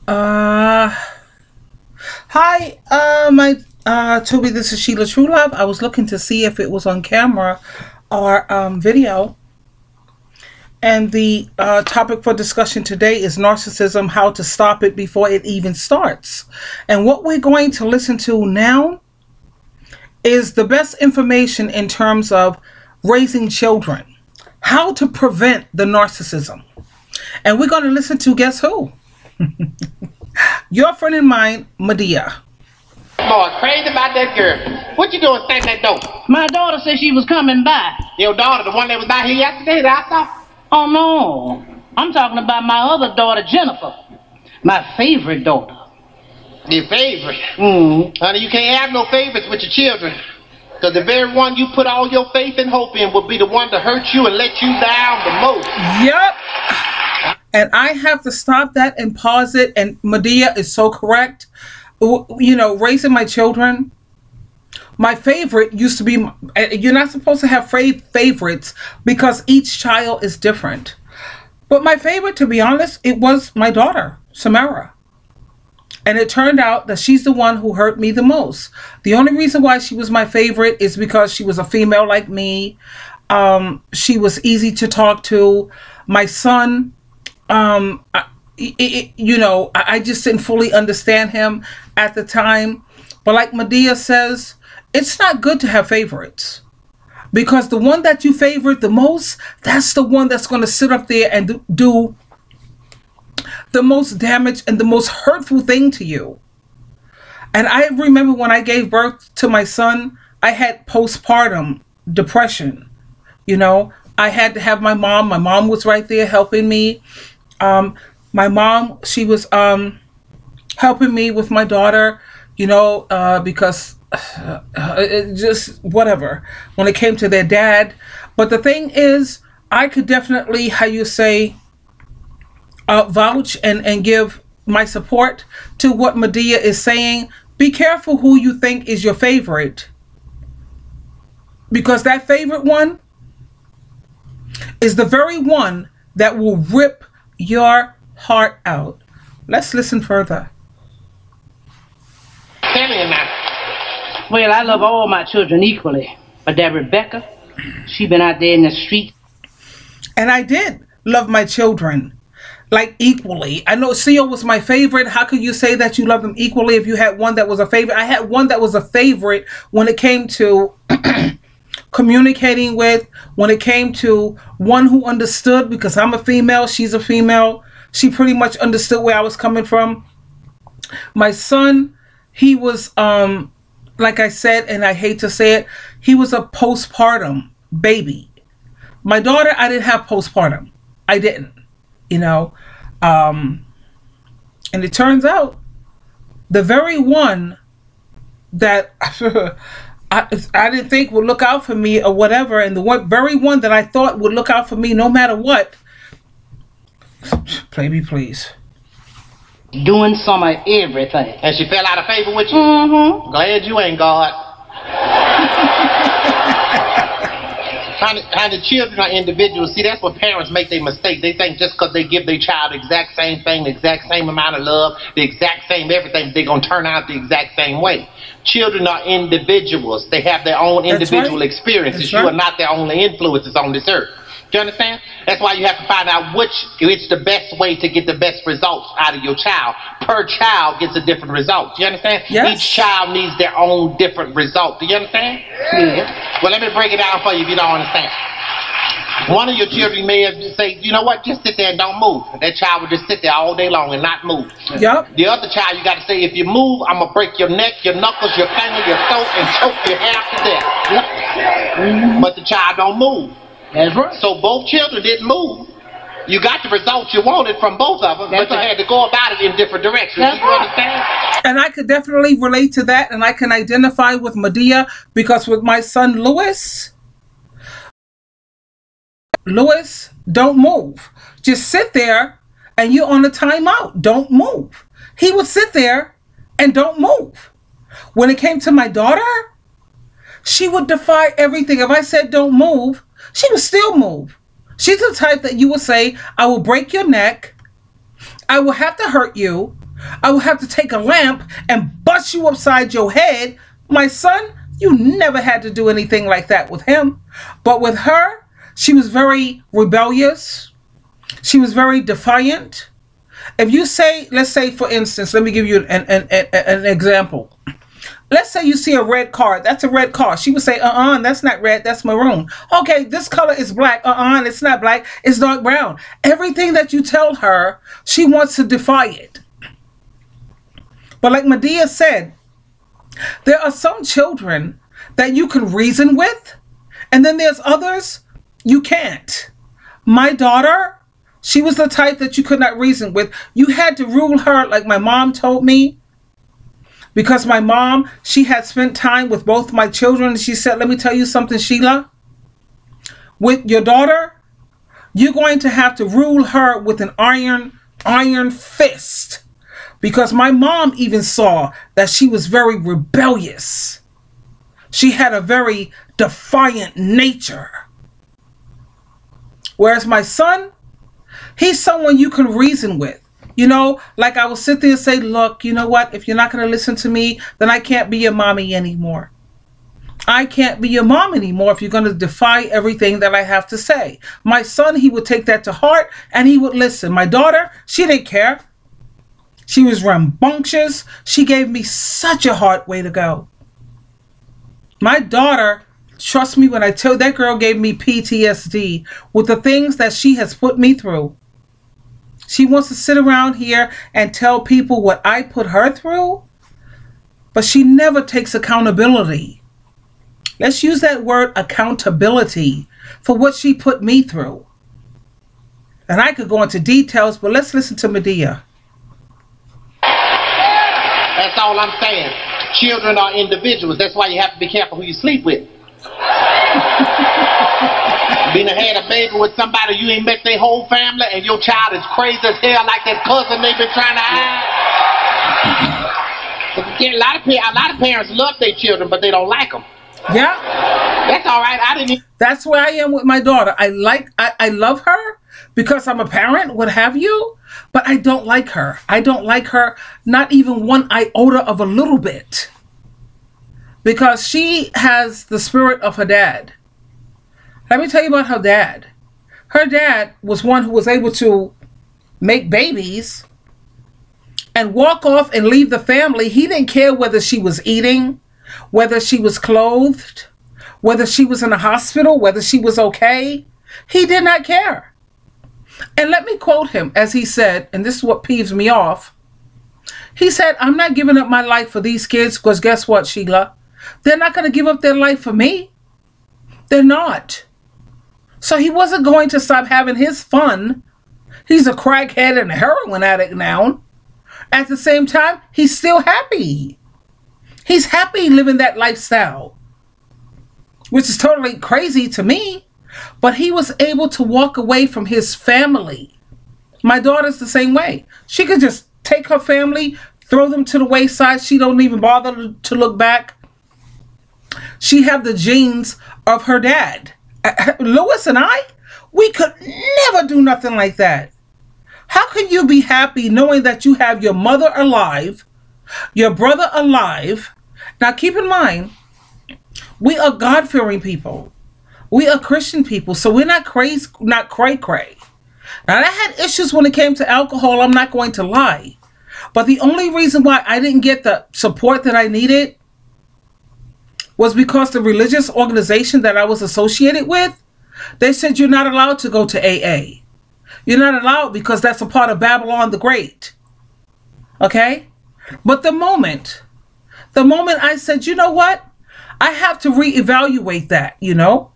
Uh, Hi, Toby, this is Sheila Truelove. I was looking to see if it was on camera or video. And the topic for discussion today is narcissism, how to stop it before it even starts. And what we're going to listen to now is the best information in terms of raising children, how to prevent the narcissism. And we're going to listen to, guess who? Your friend and mine, Medea. Boy, crazy about that girl. What you doing standing at that door? My daughter said she was coming by. Your daughter, the one that was by here yesterday that I saw? Oh, no. I'm talking about my other daughter, Jennifer. My favorite daughter. Your favorite? Mm. Honey, you can't have no favorites with your children. Because the very one you put all your faith and hope in will be the one to hurt you and let you down the most. Yep. And I have to stop that and pause it. And Medea is so correct. You know, raising my children, my favorite used to be, you're not supposed to have favorites because each child is different. But my favorite, to be honest, it was my daughter, Samara. And it turned out that she's the one who hurt me the most. The only reason why she was my favorite is because she was a female like me. She was easy to talk to. My son, you know, I just didn't fully understand him at the time. But like Medea says, it's not good to have favorites. Because the one that you favorite the most, that's the one that's going to sit up there and do the most damage and the most hurtful thing to you. And I remember when I gave birth to my son, I had postpartum depression. You know, I had to have my mom. My mom was right there helping me. My mom, she was helping me with my daughter, you know, because it just whatever when it came to their dad. But the thing is, I could definitely, how you say, vouch and give my support to what Medea is saying. Be careful who you think is your favorite, because that favorite one is the very one that will rip your heart out. Let's listen further. Tell me now. Well, I love all my children equally. But that Rebecca, she been out there in the street. And I did love my children, like, equally. I know Seal was my favorite. How could you say that you love them equally if you had one that was a favorite? I had one that was a favorite when it came to communicating with, when it came to one who understood, because I'm a female, she's a female. She pretty much understood where I was coming from. My son, he was, like I said, and I hate to say it, he was a postpartum baby. My daughter, I didn't have postpartum. I didn't, you know. And it turns out the very one that I didn't think would look out for me or whatever, and the very one that I thought would look out for me no matter what, play me please. Doing some of everything. And she fell out of favor with you? Mm-hmm. Glad you ain't God. How the children are individuals. See, that's what parents make their mistake. They think just because they give their child the exact same thing, the exact same amount of love, the exact same everything, they're going to turn out the exact same way. Children are individuals. They have their own individual experiences. You are not their only influences on this earth. Do you understand? That's why you have to find out which is the best way to get the best results out of your child. Per child gets a different result. Do you understand? Yes. Each child needs their own different result. Do you understand? Yeah. Well, let me break it down for you if you don't understand. One of your children may have just say, you know what, just sit there and don't move. That child will just sit there all day long and not move. Yep. The other child, you got to say, if you move, I'm going to break your neck, your knuckles, your finger, your throat, and choke your hair to death. But the child don't move. That's right. So both children didn't move. You got the results you wanted from both of them, but you had to go about it in different directions. Do you understand? And I could definitely relate to that, and I can identify with Medea, because with my son Louis, don't move. Just sit there and you're on a timeout. Don't move. He would sit there and don't move. When it came to my daughter, she would defy everything. If I said don't move, she would still move. She's the type that you would say, I will break your neck. I will have to hurt you. I would have to take a lamp and bust you upside your head. My son, you never had to do anything like that with him. But with her, she was very rebellious. She was very defiant. If you say, let's say, for instance, let me give you an example. Let's say you see a red car. That's a red car. She would say, that's not red. That's maroon. Okay, this color is black. It's not black. It's dark brown. Everything that you tell her, she wants to defy it. But like Medea said, there are some children that you can reason with, and then there's others you can't. My daughter, she was the type that you could not reason with. You had to rule her like my mom told me. Because my mom, she had spent time with both my children. She said, let me tell you something, Sheila. With your daughter, you're going to have to rule her with an iron fist. Because my mom even saw that she was very rebellious. She had a very defiant nature. Whereas my son, he's someone you can reason with. You know, like I will sit there and say, look, you know what? If you're not going to listen to me, then I can't be your mommy anymore. I can't be your mom anymore if you're going to defy everything that I have to say. My son, he would take that to heart and he would listen. My daughter, she didn't care. She was rambunctious. She gave me such a hard way to go. My daughter, trust me when I tell you, that girl gave me PTSD with the things that she has put me through. She wants to sit around here and tell people what I put her through, but she never takes accountability. Let's use that word accountability for what she put me through. And I could go into details, but let's listen to Medea. That's all I'm saying. Children are individuals. That's why you have to be careful who you sleep with. Being had a baby with somebody you ain't met their whole family and your child is crazy as hell like that cousin they've been trying to hide. A lot of parents love their children, but they don't like them. Yeah. That's all right. That's where I am with my daughter. I love her because I'm a parent, what have you, but I don't like her. I don't like her, not even one iota of a little bit. Because she has the spirit of her dad. Let me tell you about her dad. Her dad was one who was able to make babies and walk off and leave the family. He didn't care whether she was eating, whether she was clothed, whether she was in a hospital, whether she was okay. He did not care. And let me quote him as he said, and this is what peeves me off. He said, I'm not giving up my life for these kids because guess what, Sheila? They're not going to give up their life for me. They're not. So he wasn't going to stop having his fun. He's a crackhead and a heroin addict now. At the same time, he's still happy. He's happy living that lifestyle, which is totally crazy to me. But he was able to walk away from his family. My daughter's the same way. She could just take her family, throw them to the wayside. She don't even bother to look back. She have the genes of her dad. Louis and I, we could never do nothing like that. How can you be happy knowing that you have your mother alive, your brother alive? Now keep in mind, we are God-fearing people. We are Christian people, so we're not crazy, not cray-cray. Now I had issues when it came to alcohol, I'm not going to lie. But the only reason why I didn't get the support that I needed was because the religious organization that I was associated with, they said you're not allowed to go to AA. You're not allowed because that's a part of Babylon the Great. Okay? But the moment I said, you know what? I have to reevaluate that, you know?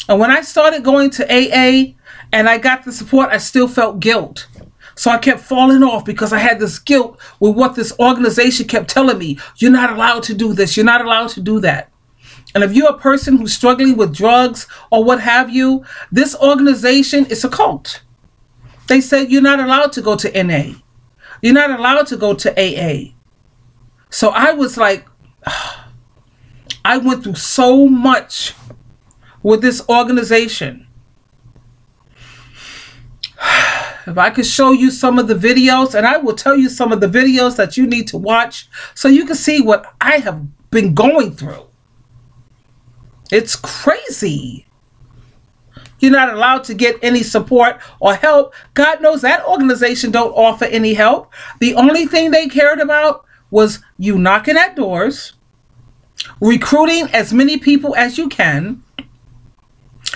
And when I started going to AA and I got the support, I still felt guilt. So I kept falling off because I had this guilt with what this organization kept telling me. You're not allowed to do this. You're not allowed to do that. And if you're a person who's struggling with drugs or what have you, this organization is a cult. They said you're not allowed to go to NA. You're not allowed to go to AA. So I was like, I went through so much with this organization. if I could show you some of the videos, and I will tell you some of the videos that you need to watch so you can see what I have been going through. It's crazy. You're not allowed to get any support or help. God knows that organization don't offer any help. The only thing they cared about was you knocking at doors, recruiting as many people as you can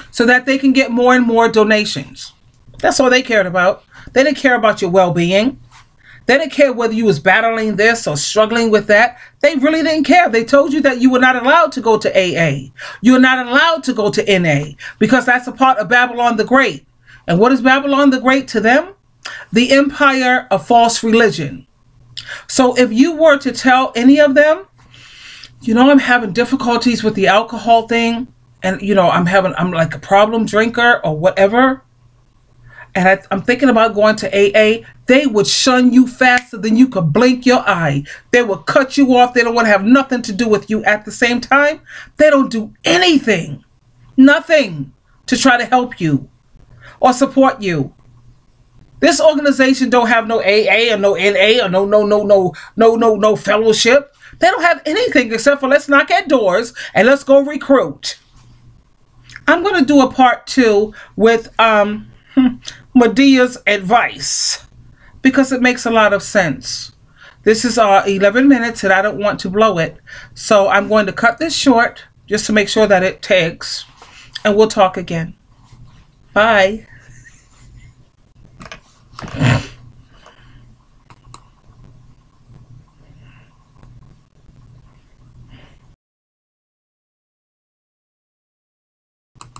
so that they can get more and more donations. That's all they cared about. They didn't care about your well-being. They didn't care whether you was battling this or struggling with that. They really didn't care. They told you that you were not allowed to go to AA. You're not allowed to go to NA because that's a part of Babylon the Great. And what is Babylon the Great to them? The empire of false religion. So if you were to tell any of them, you know, I'm having difficulties with the alcohol thing, and you know, I'm like a problem drinker or whatever, and I'm thinking about going to AA, they would shun you faster than you could blink your eye. They would cut you off. They don't want to have nothing to do with you. At the same time, they don't do anything, nothing to try to help you or support you. This organization don't have no AA or no NA or no fellowship. They don't have anything except for let's knock at doors and let's go recruit. I'm going to do a part 2 with Medea's advice because it makes a lot of sense. This is 11 minutes and I don't want to blow it. So I'm going to cut this short just to make sure that it takes, and we'll talk again. Bye.